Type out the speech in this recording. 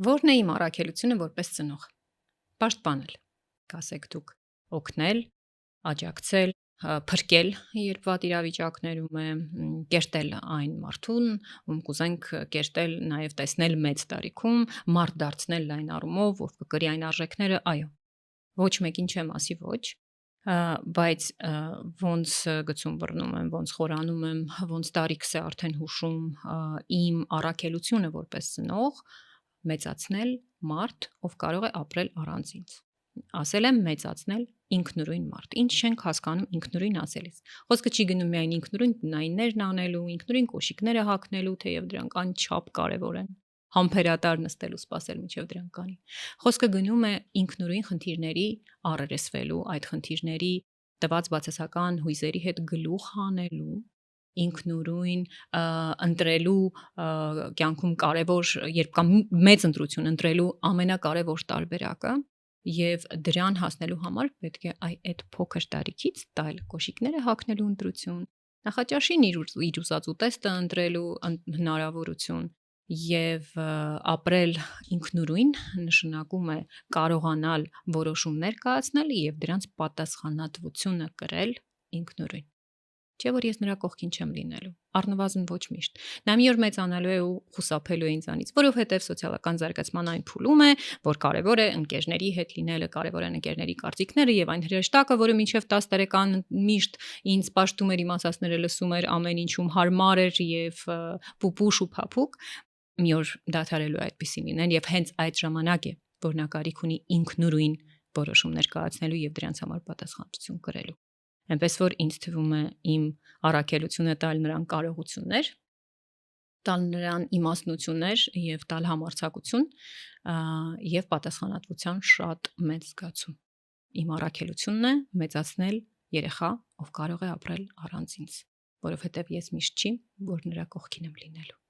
Որն է իմ առաքելությունը որպես ծնող։ Պաշտպանել, կասեք դուք, օգնել, աջակցել, փրկել, երբ վատ իրավիճակներում է, կերտել այն մարդուն, ում կուզենք կերտել, նաև տեսնել մեծ տարիքում, մարդ դարձնել այն առումով, ով կկրի այն արժեքները, այո։ Ոչ մեկին չեմ ասի ոչ, բայց ոնց գցում բռնում եմ, ոնց խորանում եմ, ոնց տարիքս է արդեն հուշում իմ առաքելությունը որպես ծնող մեծացնել մարդ, ով կարող է ապրել առանց ինձ։ Ասել եմ մեծացնել ինքնուրույն մարդ։ Ինչ չենք հասկանում ինքնուրույն ասելիս։ Խոսքը չի գնում միայն ինքնուրույն տնայիններն անելու, ինքնուրույն կոշիկները հագնելու, թեև դրանք անչափ կարևոր են։ Համբերատար նստելու սպասել մինչև դրանք կանի։ Խոսքը գնում է ինքնուրույն խնդիրների առերեսվելու, այդ խնդիրների տված բացասական հույզերի հետ գլուխ հանելու, ինքնուրույն ընտրելու կյանքում կարևոր, երբ կա մեծ ընտրություն, ընտրելու ամենակարևոր տարբերակը եւ դրան հասնելու համար պետք է այդ փոքր տարիքից տալ կոշիկները հագնելու ընտրություն, նախաճաշին իր ուզած ուտեստը ընտրելու հնարավորություն եւ ապրել ինքնուրույն նշանակում է կարողանալ որոշումներ կայացնել եւ դրանց պատասխանատվությունը կրել ինքնուրույն։ Չէ՞ որ ես նրա կողքին չեմ լինելու, առնվազն ոչ միշտ։ Նա մի օր մեծանալու է ու խուսափելու է ինձանից, որովհետև սոցիալական զարգացման այն փուլում է, որ կարևոր է ընկերների հետ լինելը, կարևոր են ընկերների կարծիքները եւ այն հրեշտակը, որը մինչև 10 տարեկան միշտ ինձ պաշտում էր, իմ ասածները լսում էր, ամեն ինչում հարմար էր եւ պուպուշ ու փափուկ, մի օր դադարելու է այդպեսին լինել եւ հենց այդ ժամանակ է, որ նա կարիք ունի ինքնուրույն որոշումներ կայացնելու եւ դրանց համար պատասխանատվություն կրելու։ Այնպես որ ինձ թվում է իմ առաքելությունը տալ նրան կարողություններ, տալ նրան իմաստնություններ եւ տալ համարձակություն եւ պատասխանատվության շատ մեծ զգացում։ Իմ առաքելությունն է մեծացնել երեխա, ով կարող է ապրել առանց ինձ, որովհետեւ ես միշտ չի, որ նրա կողքին եմ լինելու։